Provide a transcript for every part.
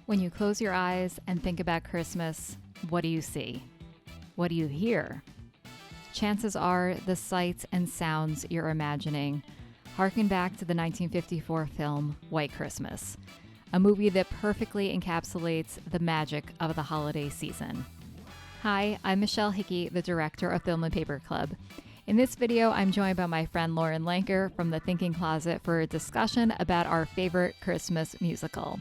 When you close your eyes and think about Christmas, what do you see? What do you hear? Chances are the sights and sounds you're imagining harken back to the 1954 film White Christmas, a movie that perfectly encapsulates the magic of the holiday season. Hi, I'm Michelle Hickey, the director of Film and Paper Club. In this video, I'm joined by my friend Lauren Lanker from the Thinking Closet for a discussion about our favorite Christmas musical.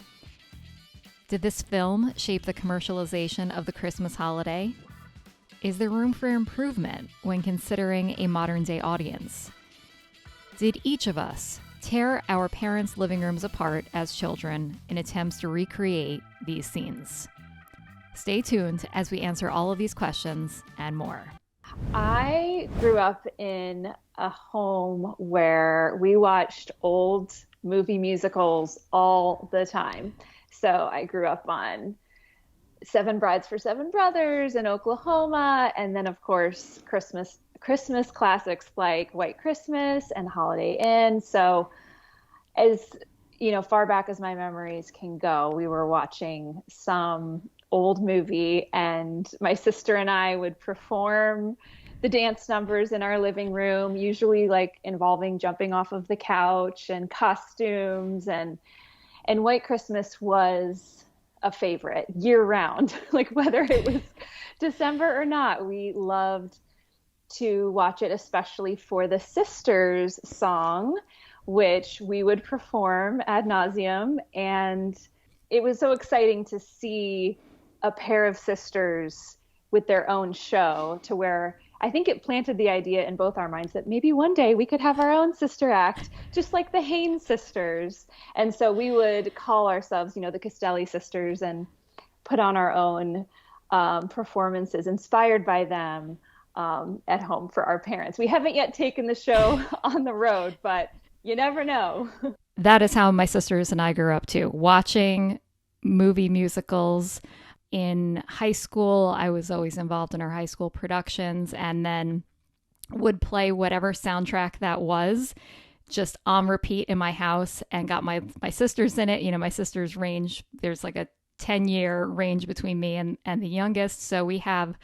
Did this film shape the commercialization of the Christmas holiday? Is there room for improvement when considering a modern-day audience? Did each of us tear our parents' living rooms apart as children in attempts to recreate these scenes? Stay tuned as we answer all of these questions and more. I grew up in a home where we watched old movie musicals all the time. So I grew up on Seven Brides for Seven Brothers in Oklahoma, and then of course Christmas classics like White Christmas and Holiday Inn. So as far back as my memories can go, we were watching some old movie, and my sister and I would perform the dance numbers in our living room, usually like involving jumping off of the couch and costumes, and White Christmas was a favorite year round. Like whether it was December or not, we loved to watch it, especially for the Sisters song, which we would perform ad nauseum. And it was so exciting to see a pair of sisters with their own show, to where I think it planted the idea in both our minds that maybe one day we could have our own sister act, just like the Haynes sisters. And so we would call ourselves, the Castelli sisters, and put on our own performances inspired by them at home for our parents. We haven't yet taken the show on the road, but you never know. That is how my sisters and I grew up too, watching movie musicals. In high school, I was always involved in our high school productions, and then would play whatever soundtrack that was just on repeat in my house, and got my sisters in it. My sisters range, there's like a 10-year range between me and the youngest. So we have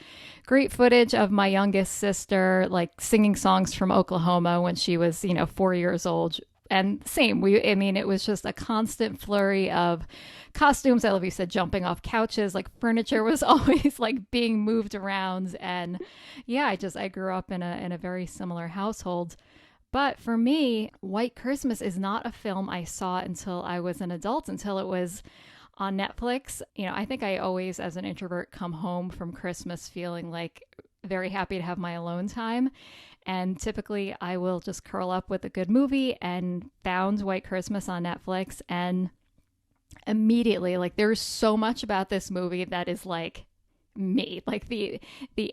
great footage of my youngest sister like singing songs from Oklahoma when she was, 4 years old. And same, it was just a constant flurry of costumes. I love you said jumping off couches, like furniture was always like being moved around. And yeah, I grew up in a very similar household. But for me, White Christmas is not a film I saw until I was an adult, until it was on Netflix. I think I always, as an introvert, come home from Christmas feeling like very happy to have my alone time. And typically I will just curl up with a good movie, and found White Christmas on Netflix, and immediately, like, there's so much about this movie that is like me, like the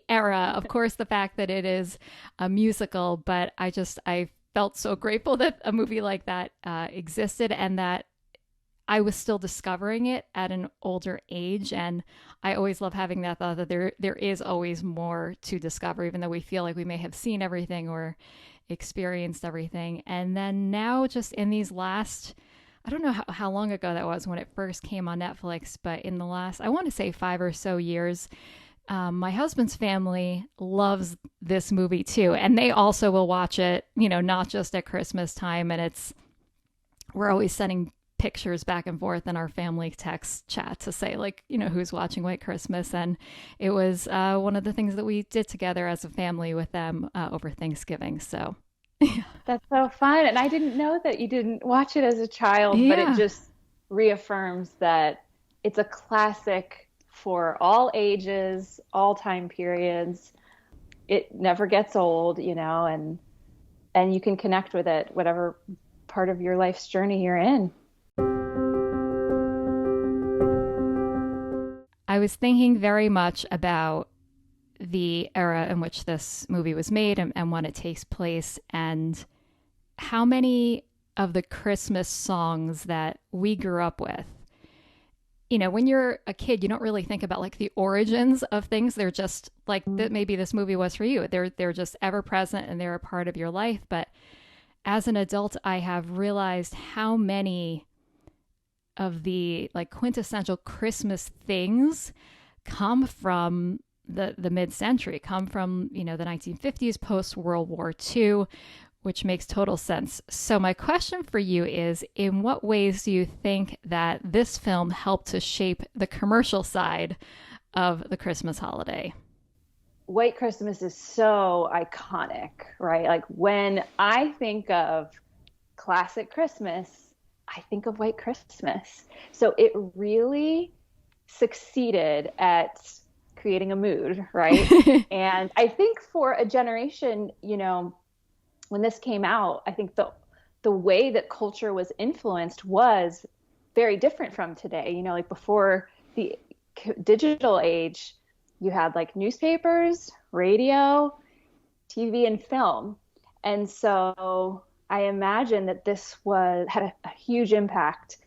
era, of course, the fact that it is a musical, but I felt so grateful that a movie like that existed, and that I was still discovering it at an older age. And I always love having that thought that there is always more to discover, even though we feel like we may have seen everything or experienced everything. And then now, just in these last, I don't know how long ago that was when it first came on Netflix, but in the last, I want to say 5 or so years, my husband's family loves this movie too. And they also will watch it, not just at Christmas time. And we're always sending pictures back and forth in our family text chat to say, like, who's watching White Christmas. And it was one of the things that we did together as a family with them over Thanksgiving. So yeah. That's so fun. And I didn't know that you didn't watch it as a child, Yeah. But it just reaffirms that it's a classic for all ages, all time periods. It never gets old, and you can connect with it, whatever part of your life's journey you're in. I was thinking very much about the era in which this movie was made, and when it takes place, and how many of the Christmas songs that we grew up with. When you're a kid, you don't really think about like the origins of things. They're just like that. Maybe this movie was for you. They're just ever present, and they're a part of your life. But as an adult, I have realized how many of the like quintessential Christmas things come from the mid-century, come from, the 1950s, post World War II, which makes total sense. So my question for you is, in what ways do you think that this film helped to shape the commercial side of the Christmas holiday? White Christmas is so iconic, right? Like when I think of classic Christmas, I think of White Christmas. So it really succeeded at creating a mood, right? And I think for a generation, when this came out, I think the way that culture was influenced was very different from today. Like before the digital age, you had like newspapers, radio, TV, and film. And so I imagine that this had a huge impact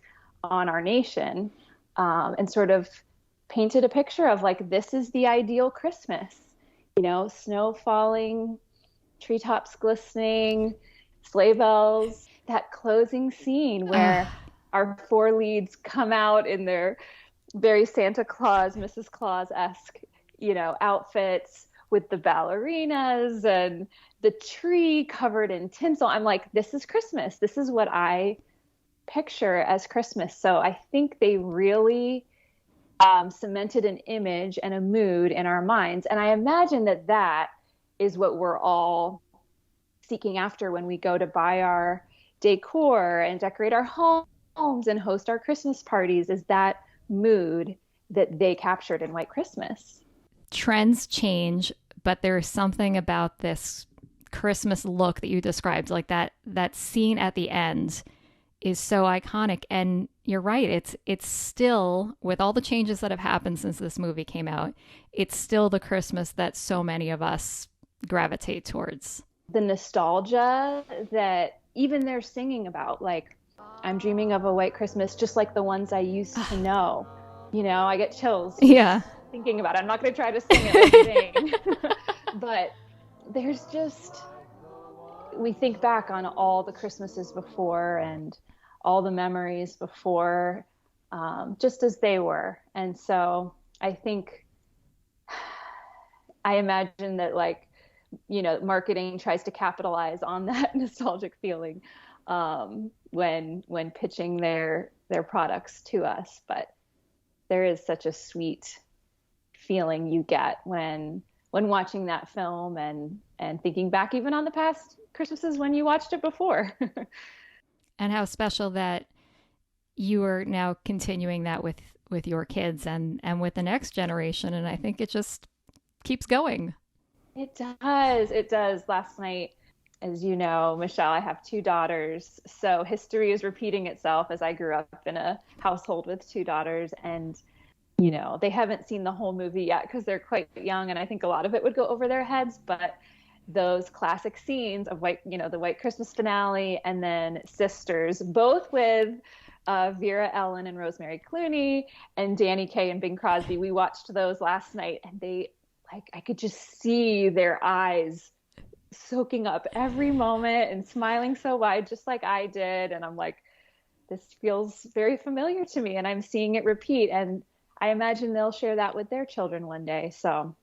on our nation, and sort of painted a picture of like, this is the ideal Christmas, snow falling, treetops glistening, sleigh bells, that closing scene where our four leads come out in their very Santa Claus, Mrs. Claus-esque, outfits with the ballerinas and the tree covered in tinsel. I'm like, this is Christmas. This is what I picture as Christmas. So I think they really cemented an image and a mood in our minds. And I imagine that is what we're all seeking after when we go to buy our decor and decorate our homes and host our Christmas parties, is that mood that they captured in White Christmas. Trends change, but there's something about this Christmas look that you described, like that scene at the end is so iconic. And you're right, it's still, with all the changes that have happened since this movie came out, it's still the Christmas that so many of us gravitate towards. The nostalgia that even they're singing about, like, I'm dreaming of a white Christmas just like the ones I used to know. I get chills thinking about it. I'm not going to try to sing it like Zane. But there's just, we think back on all the Christmases before and all the memories before, just as they were. And so I think, I imagine that, like, marketing tries to capitalize on that nostalgic feeling when pitching their products to us. But there is such a sweet feeling you get when watching that film and thinking back even on the past Christmases when you watched it before. And how special that you are now continuing that with your kids and with the next generation. And I think it just keeps going. It does. It does. Last night, as you know, Michelle, I have two daughters. So history is repeating itself, as I grew up in a household with two daughters. And, they haven't seen the whole movie yet because they're quite young. And I think a lot of it would go over their heads. But those classic scenes of the White Christmas finale, and then Sisters, both with Vera Ellen and Rosemary Clooney and Danny Kaye and Bing Crosby. We watched those last night, and I could just see their eyes soaking up every moment and smiling so wide, just like I did. And I'm like, this feels very familiar to me, and I'm seeing it repeat. And I imagine they'll share that with their children one day. So,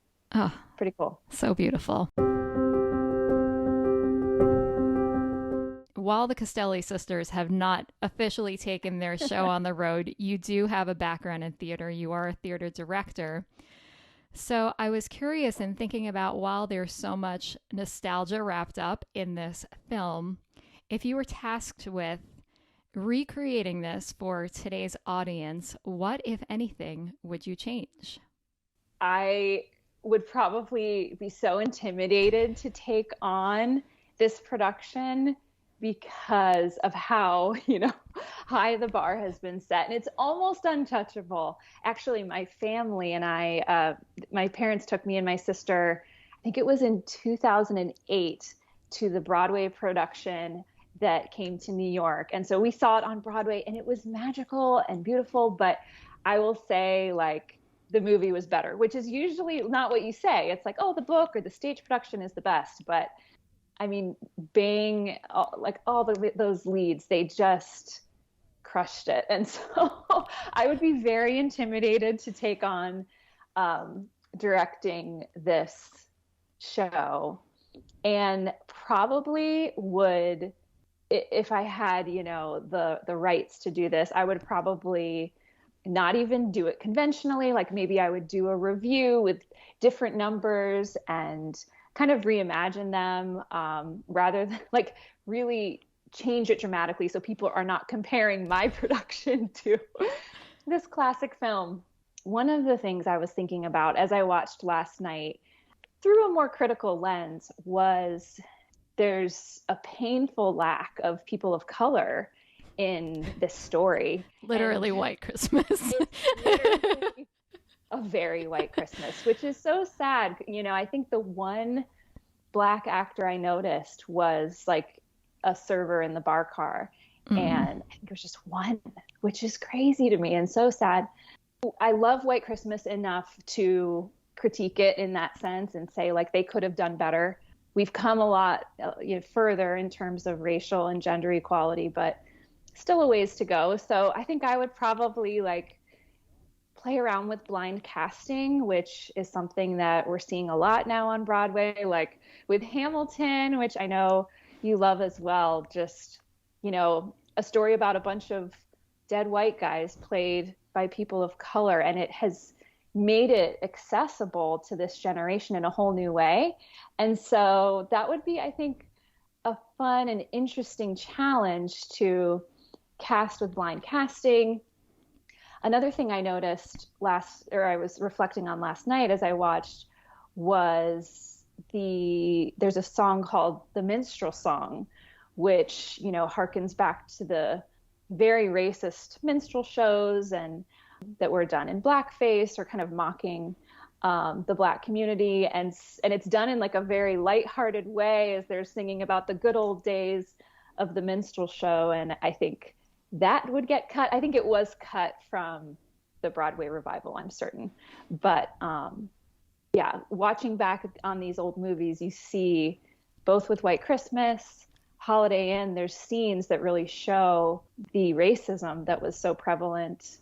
pretty cool. So beautiful. While the Castelli sisters have not officially taken their show on the road, you do have a background in theater. You are a theater director. So I was curious in thinking about, while there's so much nostalgia wrapped up in this film, if you were tasked with recreating this for today's audience, what, if anything, would you change? I would probably be so intimidated to take on this production because of how, high the bar has been set, and it's almost untouchable. Actually, my family and I, my parents took me and my sister, I think it was in 2008, to the Broadway production that came to New York. And so we saw it on Broadway, and it was magical and beautiful. But I will say, like, the movie was better, which is usually not what you say. It's like, oh, the book or the stage production is the best. But I mean, Bing, like all those leads, they just crushed it. And so I would be very intimidated to take on directing this show, and probably would, if I had, the rights to do this, I would probably not even do it conventionally. Like maybe I would do a review with different numbers and kind of reimagine them, rather than like really change it dramatically so people are not comparing my production to this classic film. One of the things I was thinking about as I watched last night through a more critical lens was there's a painful lack of people of color in this story. Literally and White Christmas. It's literally a very white Christmas, which is so sad. I think the one Black actor I noticed was like a server in the bar car. And I think it was just one, which is crazy to me and so sad. I love White Christmas enough to critique it in that sense and say like they could have done better. We've come a lot further in terms of racial and gender equality, but still a ways to go. So I think I would probably like play around with blind casting, which is something that we're seeing a lot now on Broadway, like with Hamilton, which I know you love as well. Just, a story about a bunch of dead white guys played by people of color, and it has made it accessible to this generation in a whole new way. And so that would be, I think, a fun and interesting challenge to cast with blind casting. Another thing I noticed I was reflecting on last night as I watched was there's a song called The Minstrel Song, which, harkens back to the very racist minstrel shows and that were done in blackface or kind of mocking the Black community. And it's done in like a very lighthearted way as they're singing about the good old days of the minstrel show. And I think that would get cut. I think it was cut from the Broadway revival, I'm certain. But watching back on these old movies, you see both with White Christmas, Holiday Inn, there's scenes that really show the racism that was so prevalent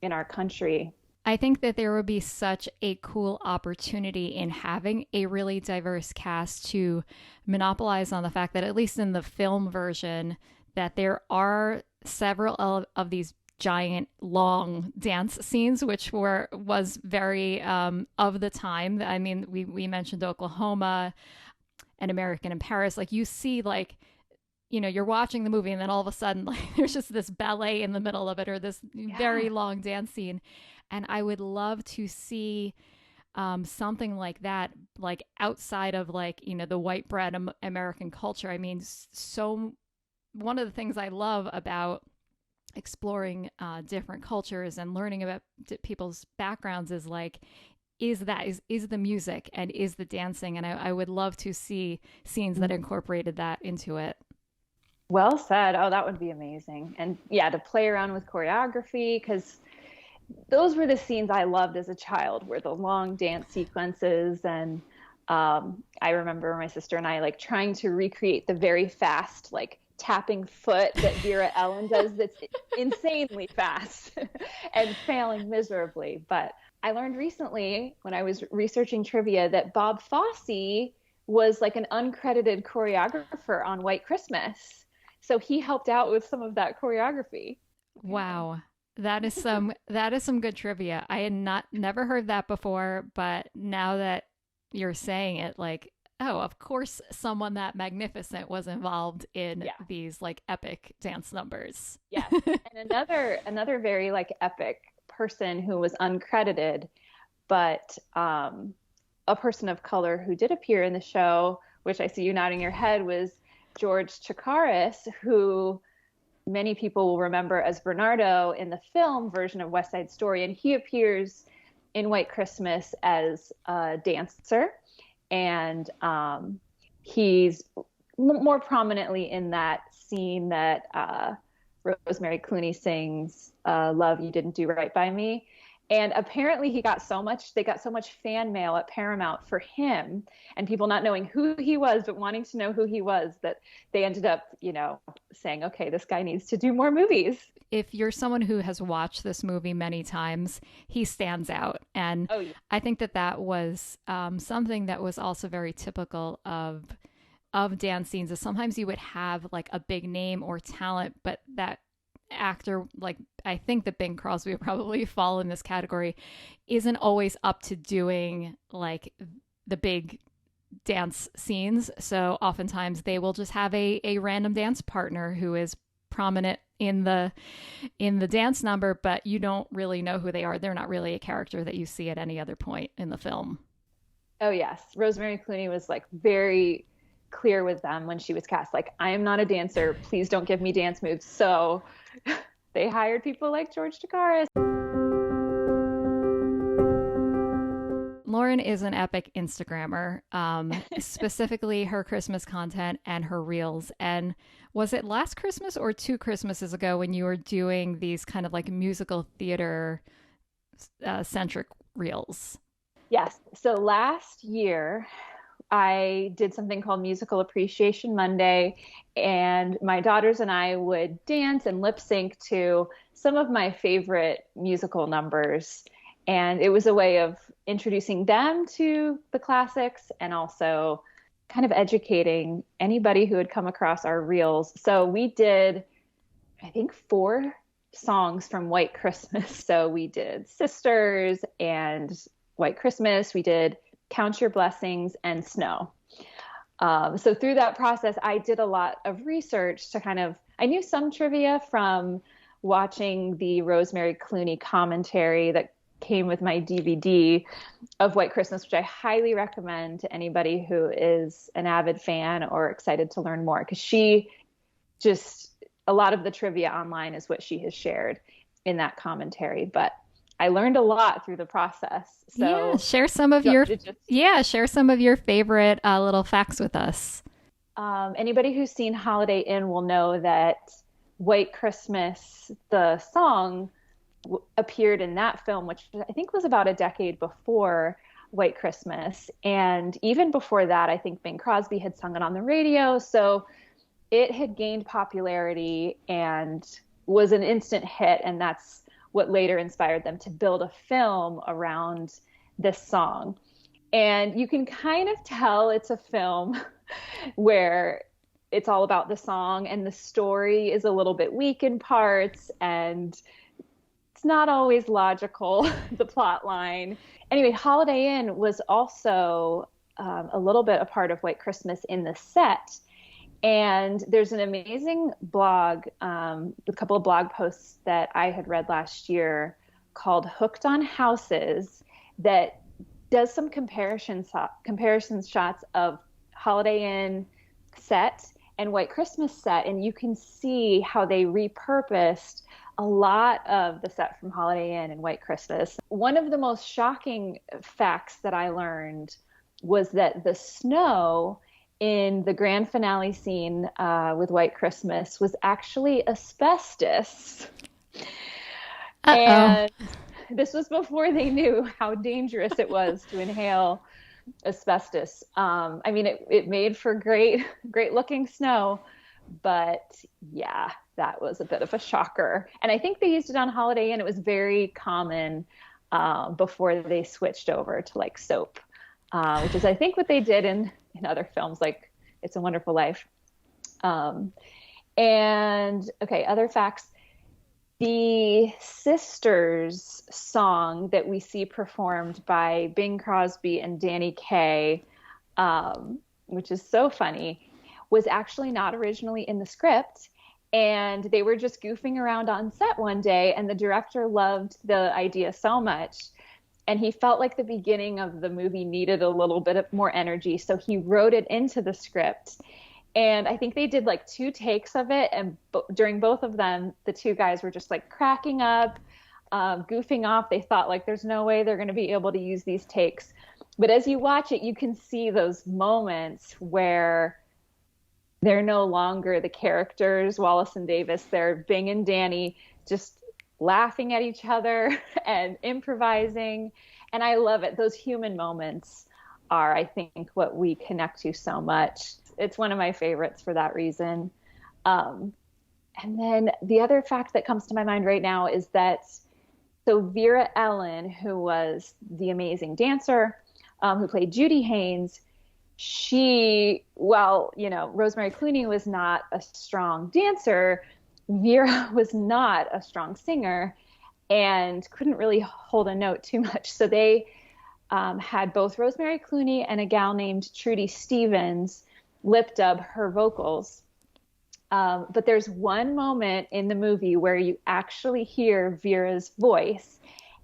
in our country. I think that there would be such a cool opportunity in having a really diverse cast to monopolize on the fact that, at least in the film version, that there are several of these giant long dance scenes, which was very of the time. I mean, we mentioned Oklahoma and American in Paris. Like you see, like, you're watching the movie and then all of a sudden, like, there's just this ballet in the middle of it, or this very long dance scene. And I would love to see something like that, like outside of like, the white bread American culture. I mean, so one of the things I love about exploring different cultures and learning about people's backgrounds is like, is the music and is the dancing. And I would love to see scenes that incorporated that into it. Well said. Oh, that would be amazing. And to play around with choreography, because those were the scenes I loved as a child, were the long dance sequences. And I remember my sister and I like trying to recreate the very fast, like tapping foot that Vera Ellen does that's insanely fast and failing miserably. But I learned recently when I was researching trivia that Bob Fosse was like an uncredited choreographer on White Christmas. So he helped out with some of that choreography. Wow. That is some good trivia. I had never heard that before, but now that you're saying it, like, oh, of course someone that magnificent was involved in these like epic dance numbers. Yes. And another very like epic person who was uncredited, but a person of color who did appear in the show, which I see you nodding your head, was George Chicaris, who many people will remember as Bernardo in the film version of West Side Story. And he appears in White Christmas as a dancer. And he's more prominently in that scene that Rosemary Clooney sings, Love, You Didn't Do Right by Me. And apparently they got so much fan mail at Paramount for him and people not knowing who he was, but wanting to know who he was, that they ended up, saying, okay, this guy needs to do more movies. If you're someone who has watched this movie many times, he stands out. And Oh, yeah. I think that was something that was also very typical of dance scenes, is sometimes you would have like a big name or talent, but that actor, like I think that Bing Crosby would probably fall in this category, isn't always up to doing like the big dance scenes. So oftentimes they will just have a random dance partner who is prominent in the dance number, but you don't really know who they are. They're not really a character that you see at any other point in the film. Oh, yes. Rosemary Clooney was like very clear with them when she was cast. Like, I am not a dancer. Please don't give me dance moves. So they hired people like George Chicaris. Lauren is an epic Instagrammer, specifically her Christmas content and her reels. And was it last Christmas or 2 Christmases ago when you were doing these kind of like musical theater centric reels? Yes. So last year, I did something called Musical Appreciation Monday, and my daughters and I would dance and lip sync to some of my favorite musical numbers. And it was a way of introducing them to the classics and also kind of educating anybody who had come across our reels. So we did, I think, 4 songs from White Christmas. So we did Sisters and White Christmas. We did Count Your Blessings and Snow. So through that process, I did a lot of research to I knew some trivia from watching the Rosemary Clooney commentary that came with my DVD of White Christmas, which I highly recommend to anybody who is an avid fan or excited to learn more, because a lot of the trivia online is what she has shared in that commentary. But I learned a lot through the process. So yeah, share some of your favorite little facts with us. Anybody who's seen Holiday Inn will know that White Christmas, the song, appeared in that film, which I think was about a decade before White Christmas. And even before that, I think Bing Crosby had sung it on the radio. So it had gained popularity and was an instant hit. And that's what later inspired them to build a film around this song. And you can kind of tell it's a film where it's all about the song and the story is a little bit weak in parts and it's not always logical, the plot line. Anyway, Holiday Inn was also a little bit a part of White Christmas in the set. And there's an amazing blog, a couple of blog posts that I had read last year called Hooked on Houses that does some comparison shots of Holiday Inn set and White Christmas set. And you can see how they repurposed a lot of the set from Holiday Inn and White Christmas. One of the most shocking facts that I learned was that the snow in the grand finale scene with White Christmas was actually asbestos. Uh-oh. And this was before they knew how dangerous it was to inhale asbestos. I mean, it made for great looking snow, but yeah, that was a bit of a shocker. And I think they used it on Holiday Inn. It was very common before they switched over to like soap, which is I think what they did in other films like It's a Wonderful Life. And okay, other facts. The Sisters song that we see performed by Bing Crosby and Danny Kaye, which is so funny, was actually not originally in the script. And they were just goofing around on set one day, and the director loved the idea so much. And he felt like the beginning of the movie needed a little bit of more energy, so he wrote it into the script. And I think they did like 2 takes of it, and during both of them, the 2 guys were just like cracking up, goofing off. They thought like there's no way they're going to be able to use these takes. But as you watch it, you can see those moments where they're no longer the characters, Wallace and Davis. They're Bing and Danny just laughing at each other and improvising. And I love it. Those human moments are, I think, what we connect to so much. It's one of my favorites for that reason. And then the other fact that comes to my mind right now is that, so Vera Ellen, who was the amazing dancer, who played Judy Haynes, Rosemary Clooney was not a strong dancer. Vera was not a strong singer and couldn't really hold a note too much. So they had both Rosemary Clooney and a gal named Trudy Stevens lip dub her vocals. But there's one moment in the movie where you actually hear Vera's voice,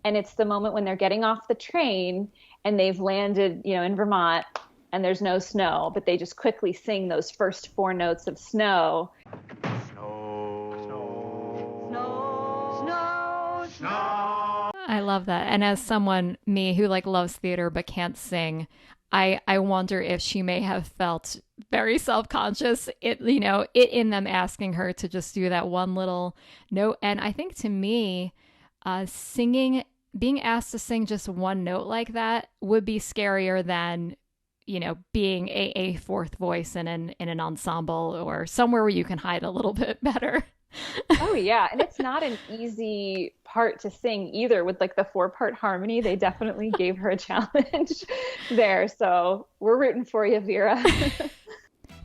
and it's the moment when they're getting off the train and they've landed, in Vermont, and there's no snow, but they just quickly sing those first 4 notes of snow. I love that. And as someone, me, who loves theater but can't sing, I wonder if she may have felt very self-conscious, it in them asking her to just do that one little note. And I think to me, being asked to sing just one note like that would be scarier than, being a fourth voice in an ensemble or somewhere where you can hide a little bit better. Oh yeah, and it's not an easy part to sing either. With the 4-part harmony, they definitely gave her a challenge there. So we're rooting for you, Vera.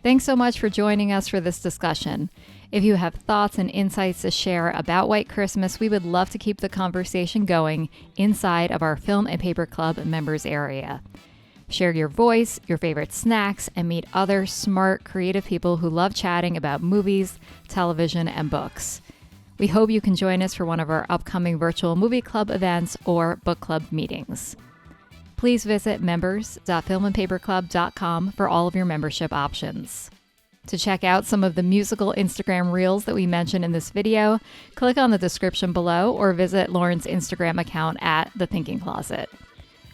Thanks so much for joining us for this discussion. If you have thoughts and insights to share about White Christmas, we would love to keep the conversation going inside of our Film and Paper Club members area. Share your voice, your favorite snacks, and meet other smart, creative people who love chatting about movies, television, and books. We hope you can join us for one of our upcoming virtual movie club events or book club meetings. Please visit members.filmandpaperclub.com for all of your membership options. To check out some of the musical Instagram reels that we mentioned in this video, click on the description below or visit Lauren's Instagram account at The Thinking Closet.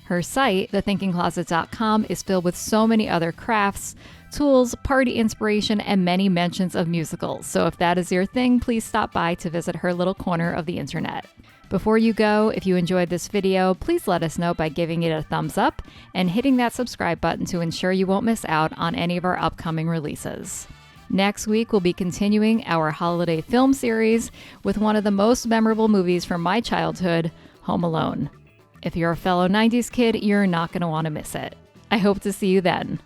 Her site, thethinkingcloset.com, is filled with so many other crafts, tools, party inspiration, and many mentions of musicals. So if that is your thing, please stop by to visit her little corner of the internet. Before you go, if you enjoyed this video, please let us know by giving it a thumbs up and hitting that subscribe button to ensure you won't miss out on any of our upcoming releases. Next week, we'll be continuing our holiday film series with one of the most memorable movies from my childhood, Home Alone. If you're a fellow 90s kid, you're not going to want to miss it. I hope to see you then.